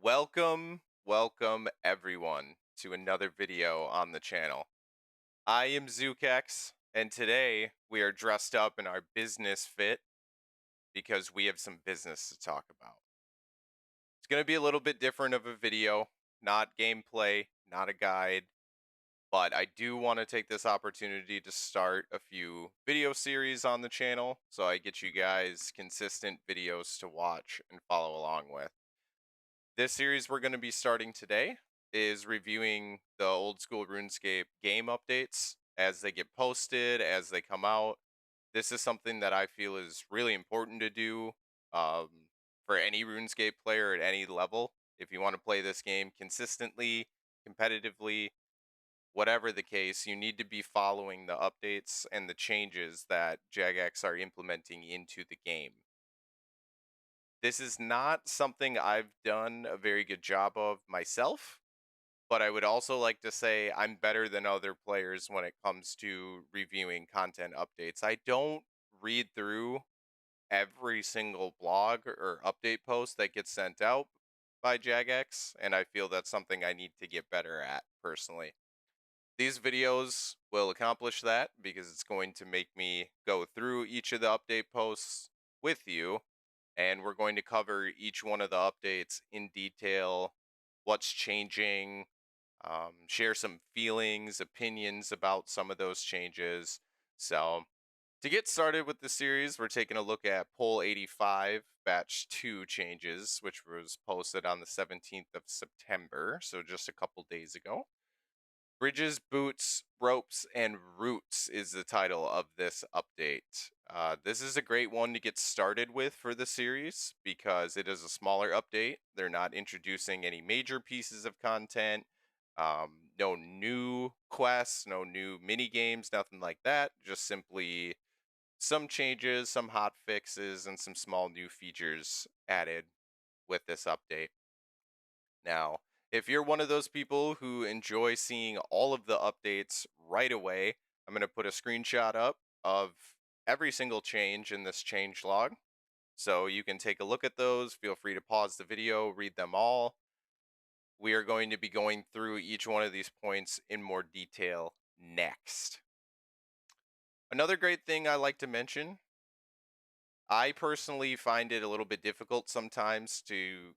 Welcome everyone to another video on the channel. I am Zukex, and today we are dressed up in our business fit because we have some business to talk about. It's going to be a little bit different of a video, not gameplay, not a guide, but I do want to take this opportunity to start a few video series on the channel so I get you guys consistent videos to watch and follow along with. This series we're going to be starting today is reviewing the Old School RuneScape game updates as they get posted, as they come out. This is something that I feel is really important to do um, for any RuneScape player at any level. If you want to play this game consistently, competitively, whatever the case, you need to be following the updates and the changes that Jagex are implementing into the game. This is not something I've done a very good job of myself, but I would also like to say I'm better than other players when it comes to reviewing content updates. I don't read through every single blog or update post that gets sent out by Jagex, and I feel that's something I need to get better at personally. These videos will accomplish that because it's going to make me go through each of the update posts with you, and we're going to cover each one of the updates in detail, what's changing, share some feelings, opinions about some of those changes. So, to get started with the series, we're taking a look at Poll 85 Batch 2 changes, which was posted on the 17th of September, so just a couple days ago. Bridges, Boots, Ropes, and Roots is the title of this update. This is a great one to get started with for the series because it is a smaller update. They're not introducing any major pieces of content, no new quests, no new mini games, nothing like that. Just simply some changes, some hot fixes, and some small new features added with this update. Now, if you're one of those people who enjoy seeing all of the updates right away, I'm going to put a screenshot up of every single change in this change log. So you can take a look at those. Feel free to pause the video, read them all. We are going to be going through each one of these points in more detail next. Another great thing I like to mention, I personally find it a little bit difficult sometimes to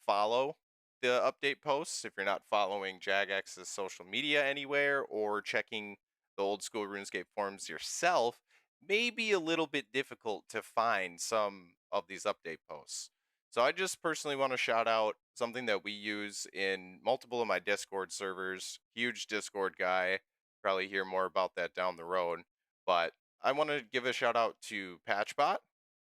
follow the update posts if you're not following Jagex's social media anywhere or checking the Old School RuneScape forums yourself. May be a little bit difficult to find some of these update posts. So I just personally want to shout out something that we use in multiple of my Discord servers. Huge Discord guy. Probably hear more about that down the road. But I want to give a shout out to PatchBot.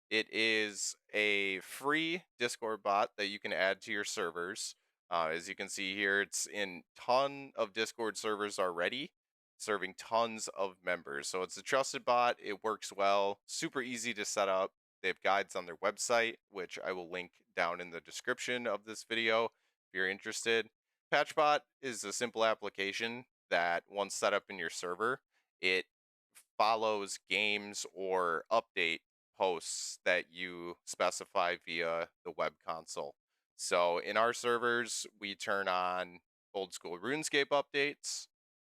It is a free Discord bot that you can add to your servers. As you can see here, it's in ton of Discord servers already, serving tons of members. So it's a trusted bot. It works well, super easy to set up. They have guides on their website, which I will link down in the description of this video if you're interested. PatchBot is a simple application that once set up in your server, it follows games or update posts that you specify via the web console. So in our servers, we turn on Old School RuneScape updates.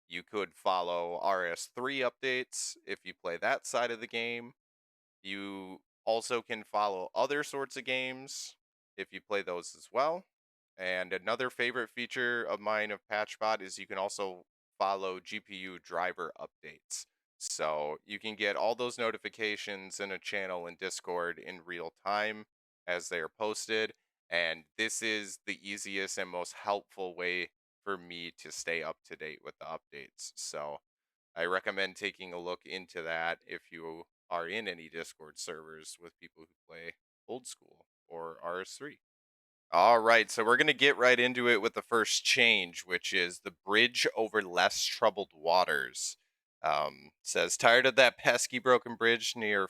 You could follow RS3 updates if you play that side of the game. You also can follow other sorts of games if you play those as well. And another favorite feature of mine of PatchBot is you can also follow GPU driver updates. So you can get all those notifications in a channel in Discord in real time as they are posted. And this is the easiest and most helpful way for me to stay up to date with the updates. So I recommend taking a look into that if you are in any Discord servers with people who play Old School or RS3. All right, so we're going to get right into it with the first change, which is the bridge over less troubled waters. Says, tired of that pesky broken bridge near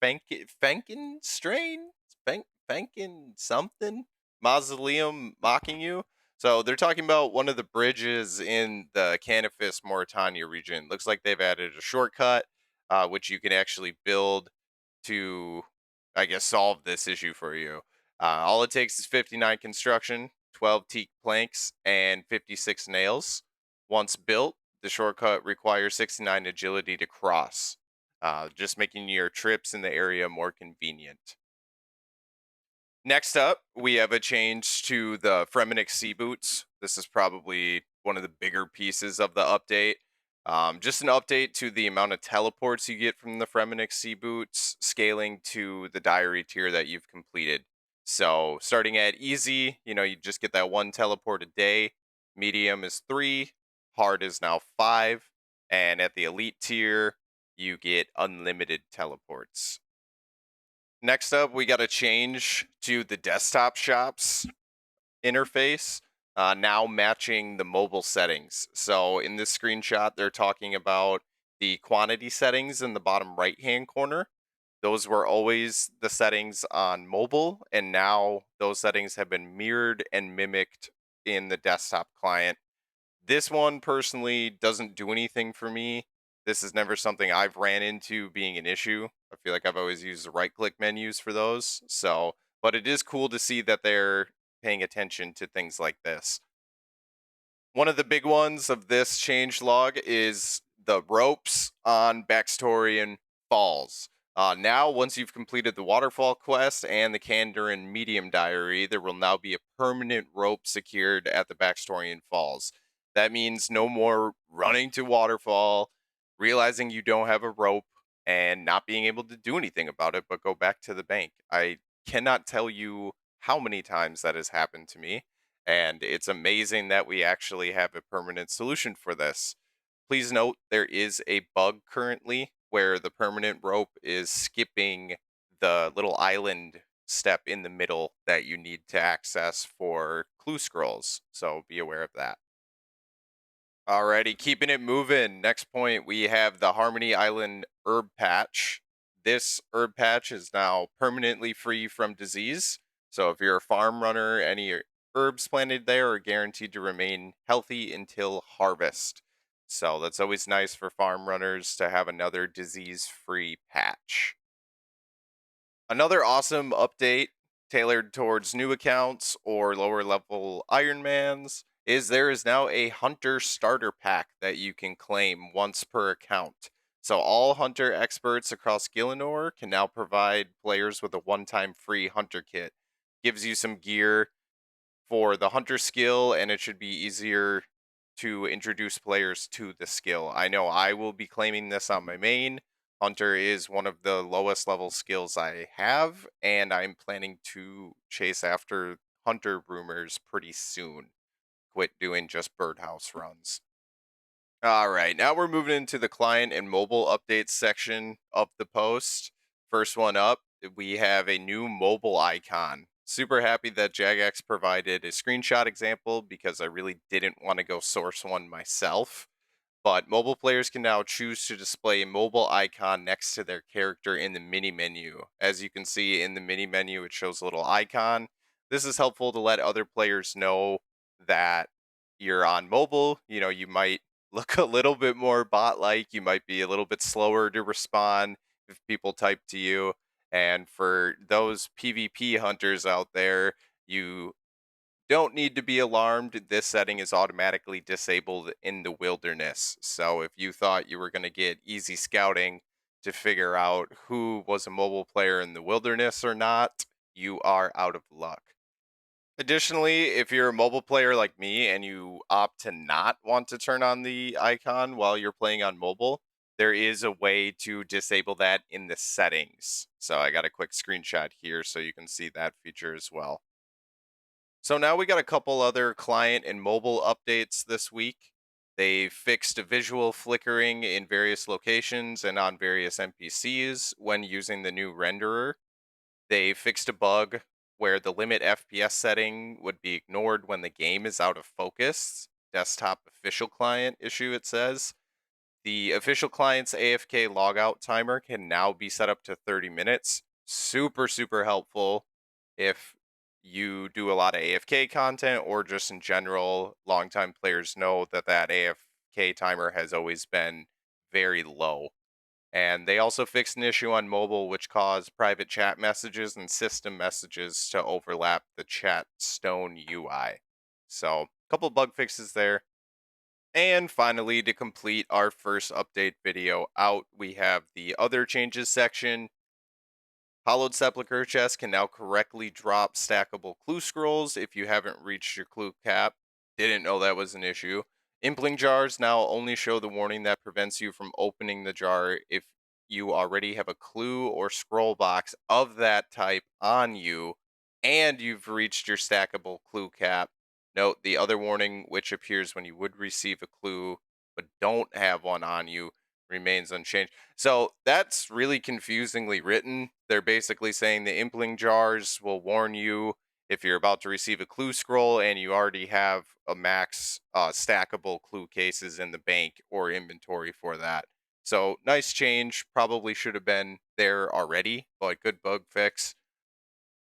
Fenken Strain? Fenken something? Mausoleum mocking you? So they're talking about one of the bridges in the Canifis Mauritania region. Looks like they've added a shortcut, which you can actually build to, I guess, solve this issue for you. All it takes is 59 construction. 12 teak planks and 56 nails. Once built, the shortcut requires 69 agility to cross, just making your trips in the area more convenient. Next up, we have a change to the Fremennik sea boots. This is probably one of the bigger pieces of the update. Just an update to the amount of teleports you get from the Fremennik sea boots, scaling to the diary tier that you've completed. So starting at easy, you just get that one teleport a day. Medium is 3, hard is now 5, and at the elite tier, you get unlimited teleports. Next up, we got a change to the desktop shops interface, now matching the mobile settings. So in this screenshot, they're talking about the quantity settings in the bottom right-hand corner. Those were always the settings on mobile, and now those settings have been mirrored and mimicked in the desktop client. This one personally doesn't do anything for me. This is never something I've ran into being an issue. I feel like I've always used the right click menus for those. So, but it is cool to see that they're paying attention to things like this. One of the big ones of this change log is the ropes on Backstorian Falls. Now, once you've completed the Waterfall quest and the Kandarin Medium Diary, there will now be a permanent rope secured at the Backstorian Falls. That means no more running to Waterfall, realizing you don't have a rope, and not being able to do anything about it but go back to the bank. I cannot tell you how many times that has happened to me, and it's amazing that we actually have a permanent solution for this. Please note there is a bug currently where the permanent rope is skipping the little island step in the middle that you need to access for clue scrolls, so be aware of that. Alrighty, keeping it moving. Next point, we have the Harmony Island herb patch. This herb patch is now permanently free from disease. So if you're a farm runner, any herbs planted there are guaranteed to remain healthy until harvest. So that's always nice for farm runners to have another disease-free patch. Another awesome update tailored towards new accounts or lower level Ironmans is there is now a Hunter starter pack that you can claim once per account. So all Hunter experts across Gielinor can now provide players with a one-time free Hunter kit. Gives you some gear for the Hunter skill, and it should be easier to introduce players to the skill. I know I will be claiming this on my main. Hunter is one of the lowest level skills I have, and I'm planning to chase after Hunter rumors pretty soon. Quit doing just birdhouse runs. All right, now we're moving into the client and mobile updates section of the post. First one up, we have a new mobile icon. Super happy that Jagex provided a screenshot example because I really didn't want to go source one myself. But mobile players can now choose to display a mobile icon next to their character in the mini menu. As you can see in the mini menu, it shows a little icon. This is helpful to let other players know that you're on mobile. You might look a little bit more bot-like. You might be a little bit slower to respond if people type to you. And for those PvP hunters out there, you don't need to be alarmed. This setting is automatically disabled in the wilderness. So if you thought you were going to get easy scouting to figure out who was a mobile player in the wilderness or not, you are out of luck. Additionally, if you're a mobile player like me and you opt to not want to turn on the icon while you're playing on mobile, there is a way to disable that in the settings. So I got a quick screenshot here so you can see that feature as well. So now we got a couple other client and mobile updates this week. They fixed visual flickering in various locations and on various NPCs when using the new renderer. They fixed a bug where the limit FPS setting would be ignored when the game is out of focus. Desktop official client issue, it says. The official client's AFK logout timer can now be set up to 30 minutes. Super, super helpful if you do a lot of AFK content or just in general, longtime players know that that AFK timer has always been very low. And they also fixed an issue on mobile which caused private chat messages and system messages to overlap the chat stone UI. So, a couple bug fixes there. And finally, to complete our first update video out, we have the other changes section. Hollowed Sepulchre chests can now correctly drop stackable clue scrolls if you haven't reached your clue cap. Didn't know that was an issue. Impling jars now only show the warning that prevents you from opening the jar if you already have a clue or scroll box of that type on you and you've reached your stackable clue cap. Note the other warning, which appears when you would receive a clue but don't have one on you, remains unchanged. So that's really confusingly written. They're basically saying the impling jars will warn you if you're about to receive a clue scroll and you already have a max stackable clue cases in the bank or inventory for that. So nice change. Probably should have been there already, but good bug fix.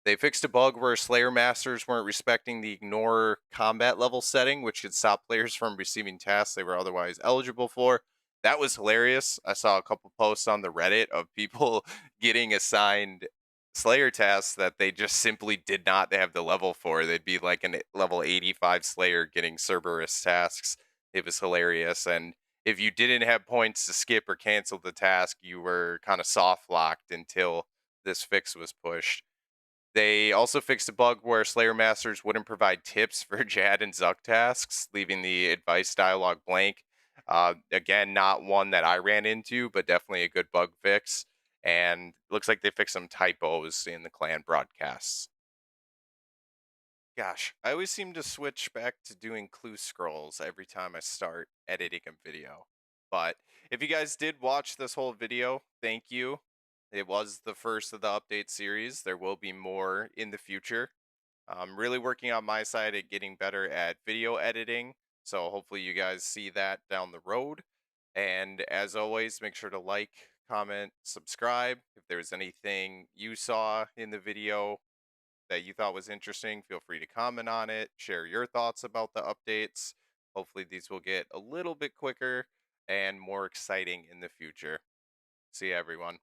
They fixed a bug where Slayer Masters weren't respecting the ignore combat level setting, which could stop players from receiving tasks they were otherwise eligible for. That was hilarious. I saw a couple posts on the Reddit of people getting assigned Slayer tasks that they just simply did not have the level for. They'd be like an level 85 Slayer getting Cerberus tasks. It was hilarious. And if you didn't have points to skip or cancel the task, you were kind of soft locked until this fix was pushed. They also fixed a bug where Slayer Masters wouldn't provide tips for Jad and Zuck tasks, leaving the advice dialogue blank. Again, not one that I ran into, but definitely a good bug fix. And looks like they fixed some typos in the clan broadcasts. Gosh, I always seem to switch back to doing clue scrolls every time I start editing a video. But if you guys did watch this whole video, thank you. It was the first of the update series. There will be more in the future. I'm really working on my side at getting better at video editing. So hopefully you guys see that down the road. And as always, make sure to like, comment, subscribe. If there's anything you saw in the video that you thought was interesting, feel free to comment on it, share your thoughts about the updates. Hopefully, these will get a little bit quicker and more exciting in the future. See you, everyone.